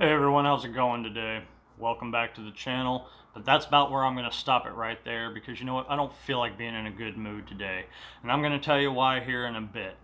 Hey everyone, how's it going today? Welcome back to the channel, but that's about where I'm going to stop it right there because you know what? I don't feel like being in a good mood today, and I'm going to tell you why here in a bit.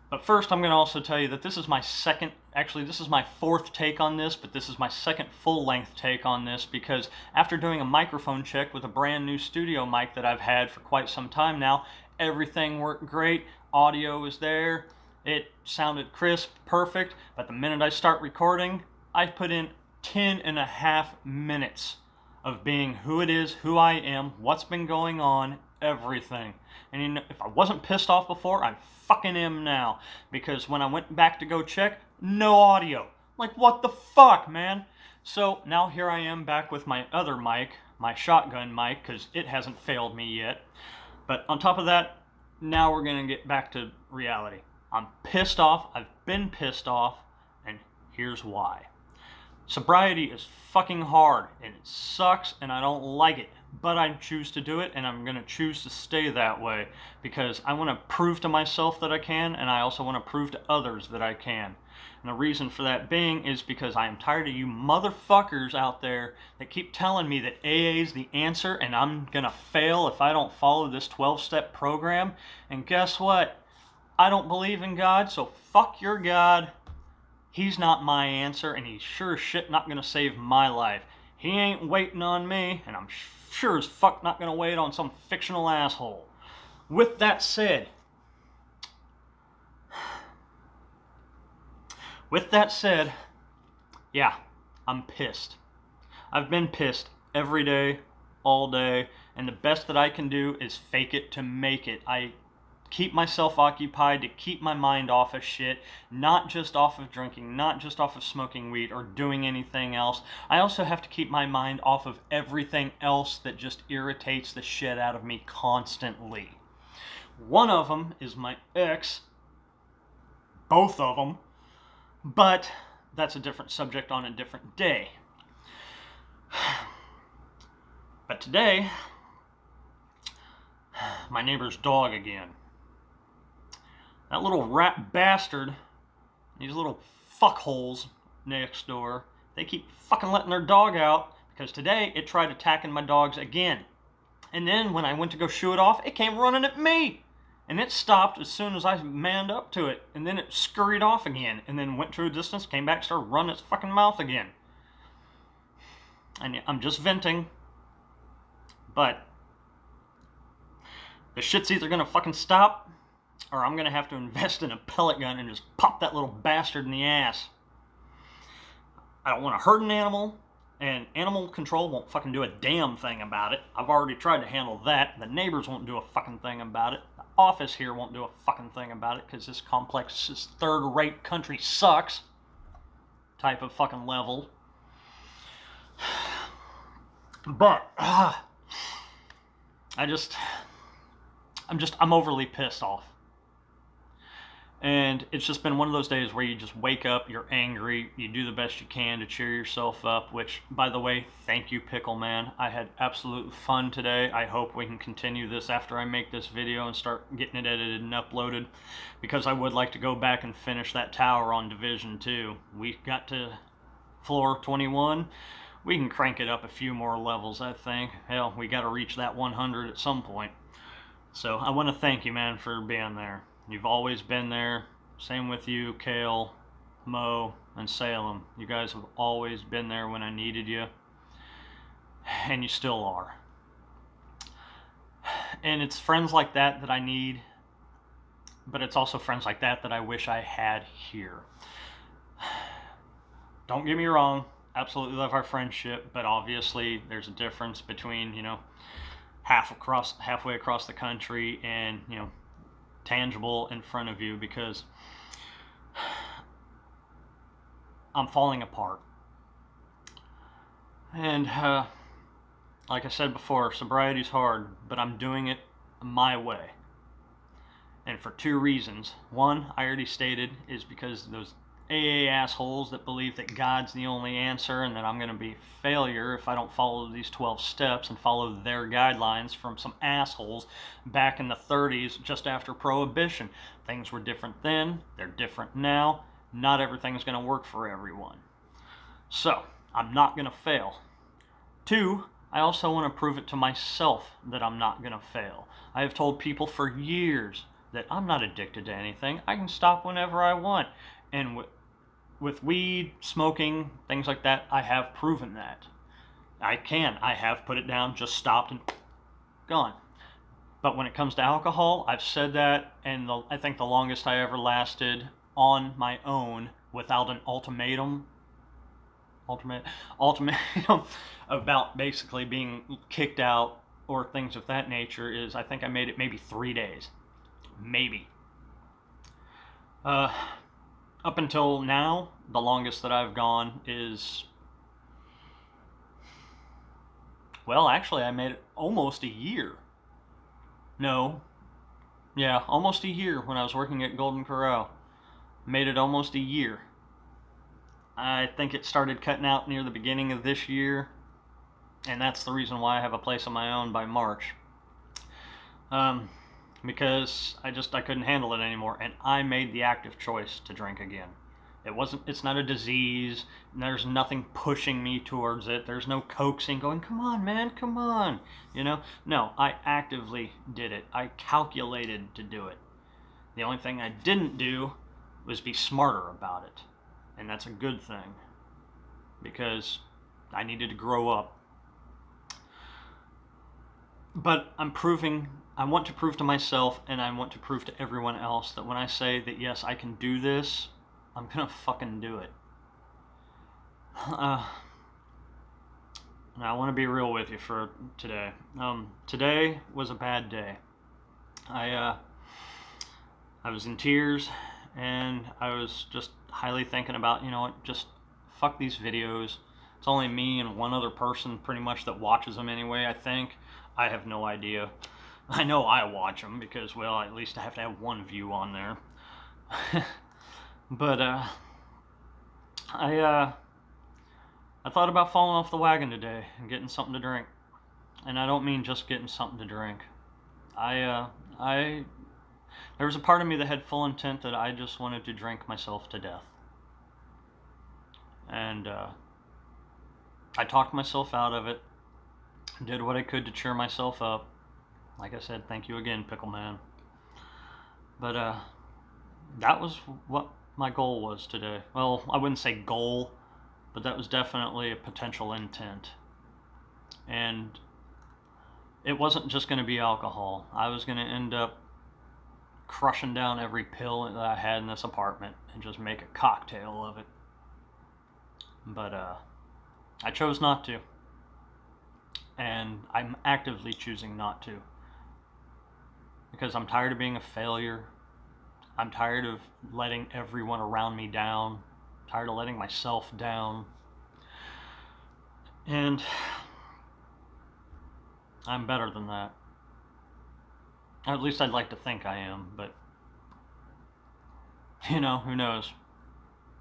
But first, I'm going to also tell you that this is my this is my fourth take on this, but this is my second full-length take on this because after doing a microphone check with a brand new studio mic that I've had for quite some time now, everything worked great, audio was there, it sounded crisp, perfect, but the minute I start recording, I put in 10.5 minutes of being who it is, who I am, what's been going on, everything. And you know, if I wasn't pissed off before, I fucking am now. Because when I went back to go check, no audio. Like, what the fuck, man? So now here I am back with my other mic, my shotgun mic, because it hasn't failed me yet. But on top of that, now we're going to get back to reality. I'm pissed off. I've been pissed off. And here's why. Sobriety is fucking hard and it sucks and I don't like it, but I choose to do it and I'm going to choose to stay that way because I want to prove to myself that I can, and I also want to prove to others that I can. And the reason for that being is because I am tired of you motherfuckers out there that keep telling me that AA is the answer and I'm going to fail if I don't follow this 12-step program. And guess what? I don't believe in God, so fuck your God. He's not my answer, and he's sure as shit not going to save my life. He ain't waiting on me, and I'm sure as fuck not going to wait on some fictional asshole. With that said, yeah, I'm pissed. I've been pissed every day, all day, and the best that I can do is fake it to make it. I keep myself occupied to keep my mind off of shit, not just off of drinking, not just off of smoking weed or doing anything else. I also have to keep my mind off of everything else that just irritates the shit out of me constantly. One of them is my ex, both of them, but that's a different subject on a different day. But today, my neighbor's dog again. That little rat bastard, these little fuckholes next door, they keep fucking letting their dog out because today it tried attacking my dogs again. And then when I went to go shoo it off, it came running at me. And it stopped as soon as I manned up to it. And then it scurried off again and then went to a distance, came back, started running its fucking mouth again. And I'm just venting. But the shit's either gonna fucking stop or I'm going to have to invest in a pellet gun and just pop that little bastard in the ass. I don't want to hurt an animal, and animal control won't fucking do a damn thing about it. I've already tried to handle that. The neighbors won't do a fucking thing about it. The office here won't do a fucking thing about it because this complex, this third-rate country sucks type of fucking level. But I'm overly pissed off. And it's just been one of those days where you just wake up, you're angry, you do the best you can to cheer yourself up, which, by the way, thank you, Pickle Man. I had absolute fun today. I hope we can continue this after I make this video and start getting it edited and uploaded, because I would like to go back and finish that tower on Division 2. We got to floor 21. We can crank it up a few more levels, I think. Hell, we got to reach that 100 at some point. So I want to thank you, man, for being there. You've always been there. Same with you, Kale, Mo, and Salem. You guys have always been there when I needed you. And you still are. And it's friends like that that I need. But it's also friends like that that I wish I had here. Don't get me wrong. Absolutely love our friendship. But obviously there's a difference between, halfway across the country and, tangible in front of you, because I'm falling apart. And like I said before, sobriety's hard, but I'm doing it my way. And for two reasons. One, I already stated, is because those AA assholes that believe that God's the only answer and that I'm going to be a failure if I don't follow these 12 steps and follow their guidelines from some assholes back in the 30s just after Prohibition. Things were different then, they're different now. Not everything's going to work for everyone. So, I'm not going to fail. 2, I also want to prove it to myself that I'm not going to fail. I have told people for years that I'm not addicted to anything. I can stop whenever I want. And with weed, smoking, things like that, I have proven that. I can. I have put it down, just stopped and gone. But when it comes to alcohol, I've said that, and I think the longest I ever lasted on my own without an ultimatum about basically being kicked out or things of that nature is, I think I made it maybe 3 days. Maybe. Up until now, the longest that I've gone is, well, actually, I made it almost a year. No. Yeah, almost a year when I was working at Golden Corral. Made it almost a year. I think it started cutting out near the beginning of this year, and that's the reason why I have a place of my own by March. Because I couldn't handle it anymore, and I made the active choice to drink again. It's not a disease, and there's nothing pushing me towards it. There's no coaxing going, come on, man, come on. No, I actively did it. I calculated to do it. The only thing I didn't do was be smarter about it. And that's a good thing, because I needed to grow up. But I want to prove to myself, and I want to prove to everyone else, that when I say that yes, I can do this, I'm gonna fucking do it. Now I want to be real with you for today. Today was a bad day. I was in tears, and I was just highly thinking about, just fuck these videos. It's only me and one other person pretty much that watches them anyway, I think. I have no idea. I know I watch them because, well, at least I have to have one view on there. But I thought about falling off the wagon today and getting something to drink. And I don't mean just getting something to drink. There was a part of me that had full intent that I just wanted to drink myself to death. And I talked myself out of it, did what I could to cheer myself up. Like I said, thank you again, Pickle Man. But that was what my goal was today. Well, I wouldn't say goal, but that was definitely a potential intent. And it wasn't just going to be alcohol. I was going to end up crushing down every pill that I had in this apartment and just make a cocktail of it. But I chose not to. And I'm actively choosing not to. Because I'm tired of being a failure. I'm tired of letting everyone around me down. I'm tired of letting myself down. And I'm better than that. At least I'd like to think I am, but who knows?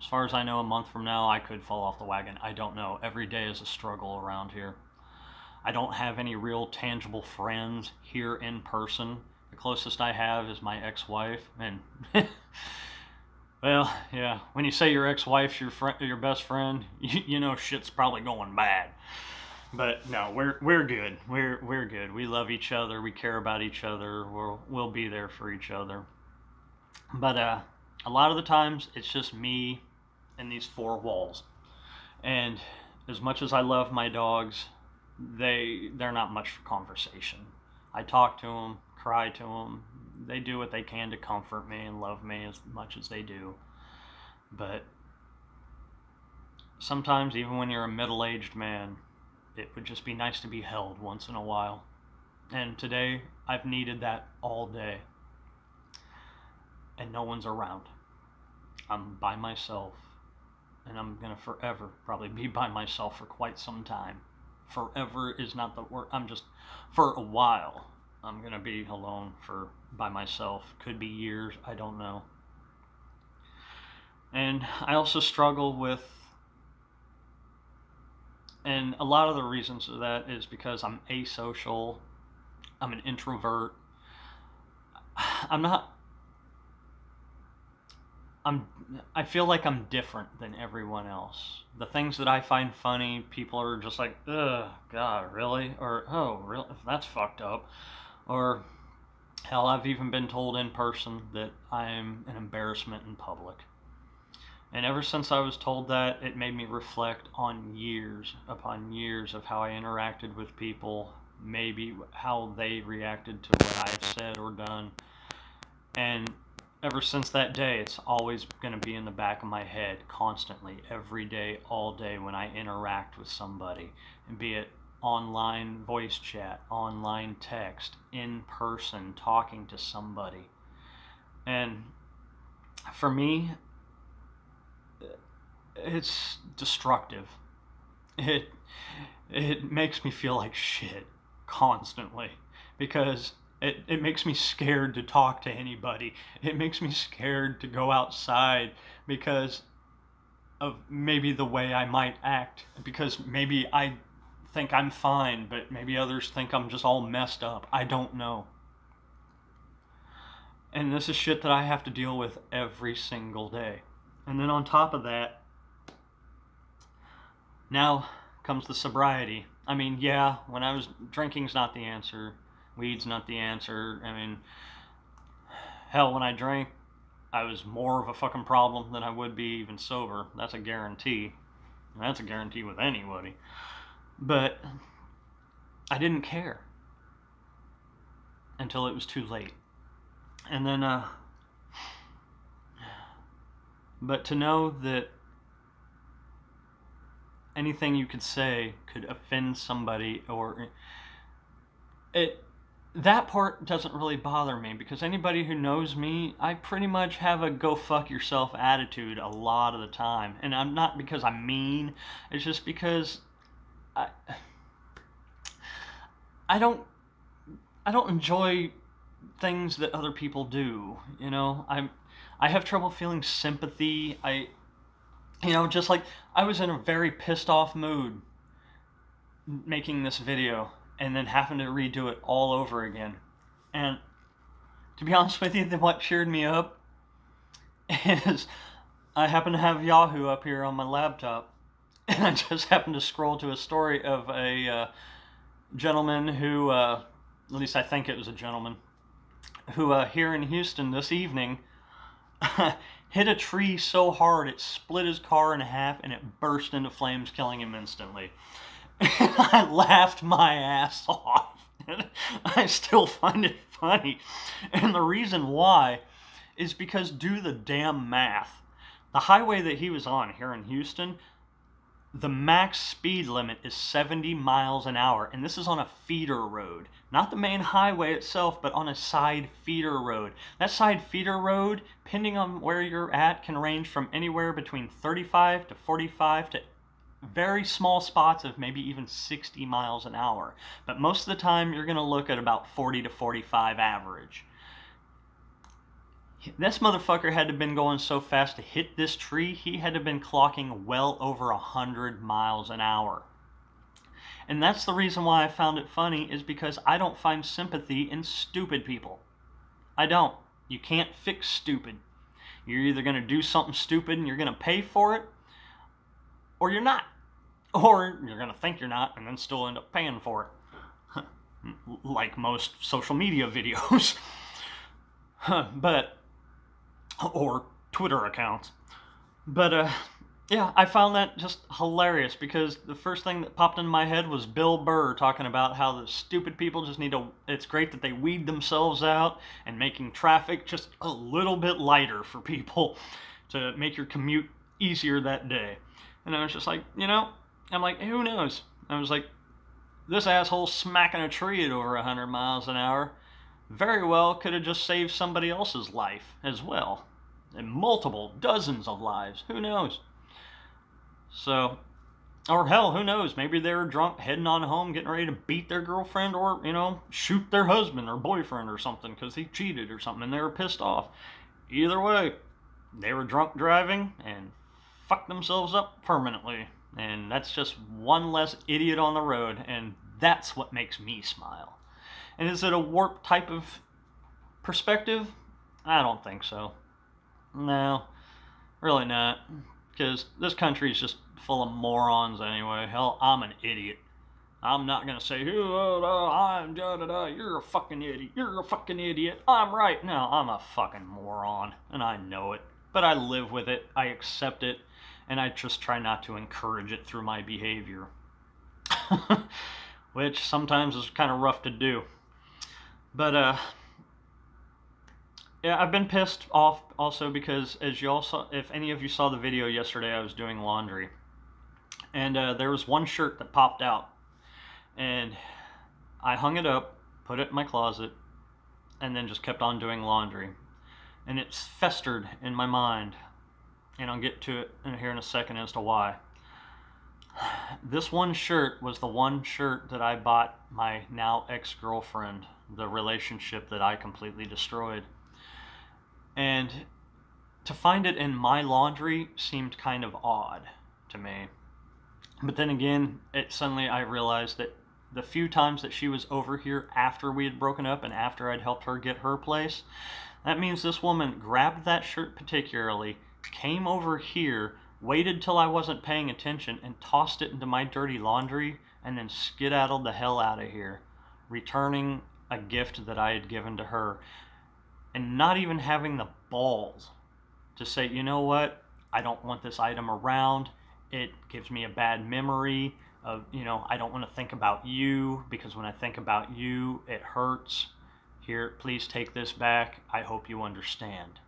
As far as I know, a month from now, I could fall off the wagon. I don't know. Every day is a struggle around here. I don't have any real tangible friends here in person. The closest I have is my ex-wife, and well, yeah, when you say your ex-wife's your best friend, you know shit's probably going bad. But no, we're good. We're good. We love each other. We care about each other. We'll be there for each other. But a lot of the times it's just me and these four walls. And as much as I love my dogs, they're not much for conversation. I talk to them, cry to them. They do what they can to comfort me and love me as much as they do. But sometimes, even when you're a middle-aged man, it would just be nice to be held once in a while. And today, I've needed that all day. And no one's around. I'm by myself. And I'm going to forever probably be by myself for quite some time. Forever is not the word. For a while, I'm going to be alone by myself. Could be years, I don't know. And I also struggle with, and a lot of the reasons for that is because I'm asocial. I'm an introvert. I'm I feel like I'm different than everyone else. The things that I find funny, people are just like, ugh, God, really? Or, oh, really? That's fucked up. Or, hell, I've even been told in person that I'm an embarrassment in public. And ever since I was told that, it made me reflect on years upon years of how I interacted with people, maybe how they reacted to what I've said or done. And ever since that day, it's always going to be in the back of my head constantly, every day, all day when I interact with somebody, and be it online voice chat, online text, in person, talking to somebody. And for me, it's destructive. It it makes me feel like shit constantly because it makes me scared to talk to anybody. It makes me scared to go outside because of maybe the way I might act, because maybe I think I'm fine, but maybe others think I'm just all messed up. I don't know. And this is shit that I have to deal with every single day. And then on top of that, now comes the sobriety. I mean, yeah, when I was drinking's not the answer. Weed's not the answer. I mean, hell, when I drank, I was more of a fucking problem than I would be even sober. That's a guarantee. And that's a guarantee with anybody. But I didn't care until it was too late. And then, but to know that anything you could say could offend somebody, or that part doesn't really bother me, because anybody who knows me, I pretty much have a go fuck yourself attitude a lot of the time. And I'm not because I'm mean, it's just because I don't enjoy things that other people do, you know. I have trouble feeling sympathy. Just like I was in a very pissed off mood making this video and then having to redo it all over again. And to be honest with you, what cheered me up is I happen to have Yahoo up here on my laptop, and I just happened to scroll to a story of a gentleman who, at least I think it was a gentleman, who here in Houston this evening hit a tree so hard it split his car in half and it burst into flames, killing him instantly. And I laughed my ass off. I still find it funny. And the reason why is because, do the damn math. The highway that he was on here in Houston, the max speed limit is 70 miles an hour, and this is on a feeder road. Not the main highway itself, but on a side feeder road. That side feeder road, depending on where you're at, can range from anywhere between 35 to 45 to very small spots of maybe even 60 miles an hour. But most of the time, you're going to look at about 40 to 45 average. This motherfucker had to have been going so fast to hit this tree, he had to have been clocking well over 100 miles an hour. And that's the reason why I found it funny, is because I don't find sympathy in stupid people. I don't. You can't fix stupid. You're either going to do something stupid and you're going to pay for it, or you're not. Or you're going to think you're not and then still end up paying for it. Like most social media videos. Or Twitter accounts. But, yeah, I found that just hilarious, because the first thing that popped into my head was Bill Burr talking about how the stupid people just need to, it's great that they weed themselves out, and making traffic just a little bit lighter for people to make your commute easier that day. And I was just like, I'm like, who knows? I was like, this asshole smacking a tree at over 100 miles an hour very well could have just saved somebody else's life as well. And multiple, dozens of lives. Who knows? So, or hell, who knows? Maybe they were drunk, heading on home, getting ready to beat their girlfriend, or, shoot their husband or boyfriend or something because he cheated or something and they were pissed off. Either way, they were drunk driving and fucked themselves up permanently. And that's just one less idiot on the road, and that's what makes me smile. And is it a warped type of perspective? I don't think so. No. Really not. Because this country is just full of morons anyway. Hell, I'm an idiot. I'm not gonna say, I'm you're a fucking idiot. You're a fucking idiot. I'm right. No, I'm a fucking moron, and I know it. But I live with it. I accept it, and I just try not to encourage it through my behavior, which sometimes is kind of rough to do. But yeah, I've been pissed off also because, as you all saw, if any of you saw the video yesterday, I was doing laundry, and there was one shirt that popped out, and I hung it up, put it in my closet, and then just kept on doing laundry, and it's festered in my mind, and I'll get to it here in a second as to why. This one shirt was the one shirt that I bought my now ex-girlfriend, the relationship that I completely destroyed. And to find it in my laundry seemed kind of odd to me. But then again, suddenly I realized that the few times that she was over here after we had broken up and after I'd helped her get her place, that means this woman grabbed that shirt particularly, came over here, waited till I wasn't paying attention, and tossed it into my dirty laundry, and then skedaddled the hell out of here, returning a gift that I had given to her, and not even having the balls to say, you know what, I don't want this item around. It gives me a bad memory of, I don't want to think about you, because when I think about you, it hurts. Here, please take this back. I hope you understand.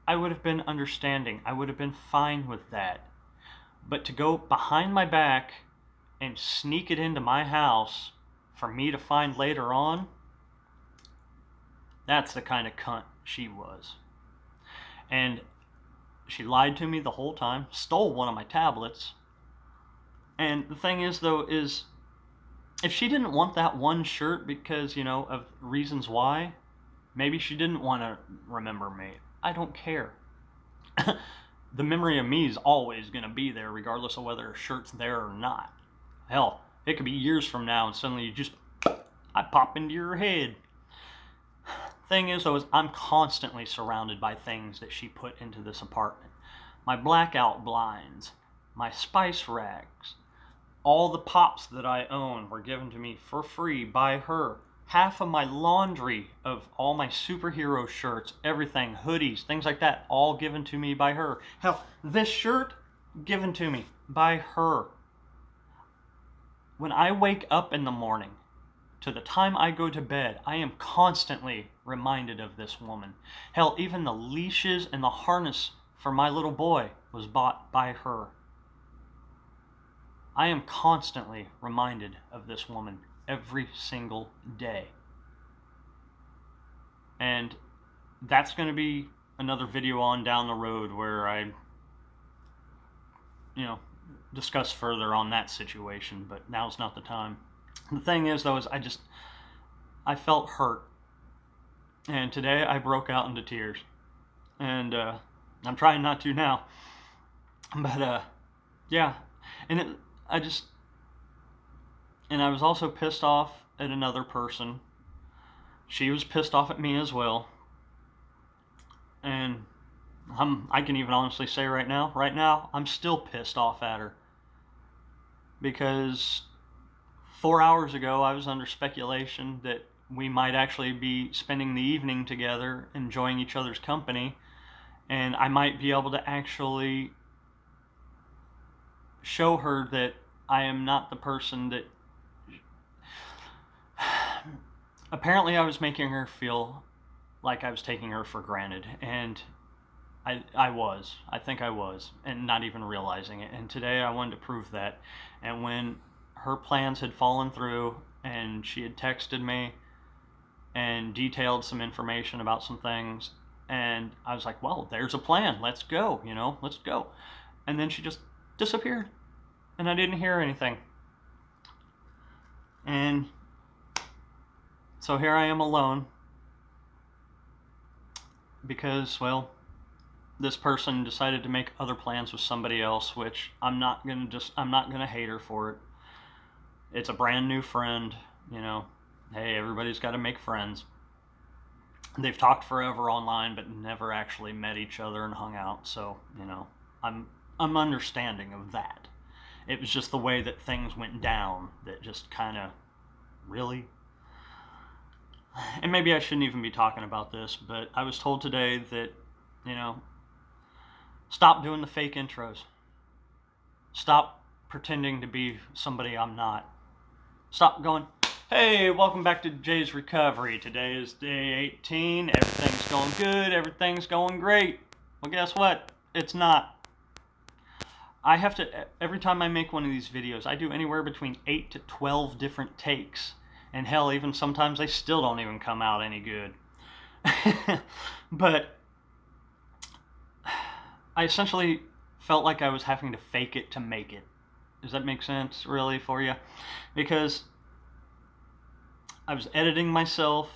I would have been understanding. I would have been fine with that. But to go behind my back and sneak it into my house for me to find later on, that's the kind of cunt she was. And she lied to me the whole time, stole one of my tablets. And the thing is, though, is if she didn't want that one shirt because, of reasons why, maybe she didn't want to remember me. I don't care. The memory of me is always going to be there, regardless of whether a shirt's there or not. Hell, it could be years from now and suddenly I pop into your head. Thing is, though, is I'm constantly surrounded by things that she put into this apartment. My blackout blinds, my spice racks, all the pops that I own were given to me for free by her. Half of my laundry of all my superhero shirts, everything, hoodies, things like that, all given to me by her. Hell, this shirt, given to me by her. When I wake up in the morning, to the time I go to bed, I am constantly reminded of this woman. Hell, even the leashes and the harness for my little boy was bought by her. I am constantly reminded of this woman every single day. And that's going to be another video on down the road where I, discuss further on that situation, but now's not the time. The thing is, though, is I felt hurt. And today I broke out into tears. And I'm trying not to now. But, yeah. And I was also pissed off at another person. She was pissed off at me as well. And I can even honestly say right now, I'm still pissed off at her. Because 4 hours ago, I was under speculation that we might actually be spending the evening together, enjoying each other's company, and I might be able to actually show her that I am not the person that... Apparently, I was making her feel like I was taking her for granted, and I was. I think I was, and not even realizing it. And today I wanted to prove that. And when her plans had fallen through and she had texted me and detailed some information about some things, and I was like, well, there's a plan. Let's go, let's go. And then she just disappeared, and I didn't hear anything. And so here I am alone because, well, this person decided to make other plans with somebody else, which I'm not gonna hate her for it. It's a brand new friend, Hey, everybody's got to make friends. they've talked forever online, but never actually met each other and hung out. So, you know, I'm understanding of that. It was just the way that things went down that just kind of, really? And maybe I shouldn't even be talking about this, but I was told today that, you know, stop doing the fake intros. Stop pretending to be somebody I'm not. Stop going, hey, welcome back to Jay's Recovery. Today is day 18. Everything's going good. Everything's going great. Well, guess what? It's not. I have to, every time I make one of these videos, I do anywhere between 8 to 12 different takes. And hell, even sometimes they still don't even come out any good. But I essentially felt like I was having to fake it to make it. Does that make sense, really, for you? Because I was editing myself.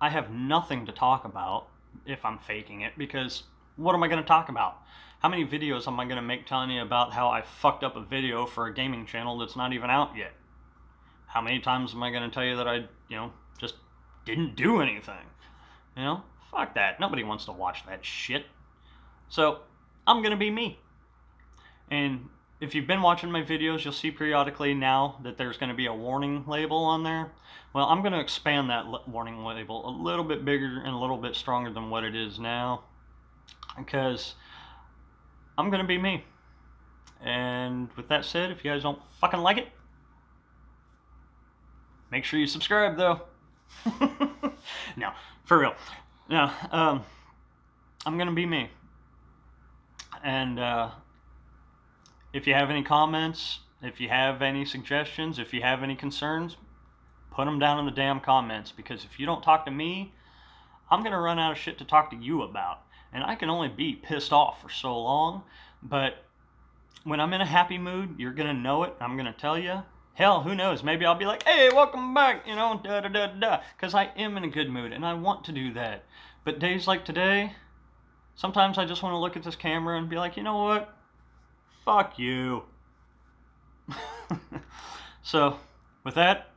I have nothing to talk about if I'm faking it, because what am I going to talk about? How many videos am I going to make telling you about how I fucked up a video for a gaming channel that's not even out yet? How many times am I going to tell you that I, just didn't do anything? Fuck that. Nobody wants to watch that shit. So, I'm going to be me. And if you've been watching my videos, you'll see periodically now that there's going to be a warning label on there. Well, I'm going to expand that warning label a little bit bigger and a little bit stronger than what it is now, because I'm going to be me. And with that said, if you guys don't fucking like it, make sure you subscribe, though. No, for real. No, I'm going to be me. And if you have any comments, if you have any suggestions, if you have any concerns, put them down in the damn comments. Because if you don't talk to me, I'm going to run out of shit to talk to you about. And I can only be pissed off for so long. But when I'm in a happy mood, you're going to know it. I'm going to tell you. Hell, who knows? Maybe I'll be like, hey, welcome back, da-da-da-da. Because I am in a good mood, and I want to do that. But days like today, sometimes I just want to look at this camera and be like, you know what? Fuck you. So, with that,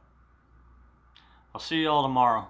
I'll see you all tomorrow.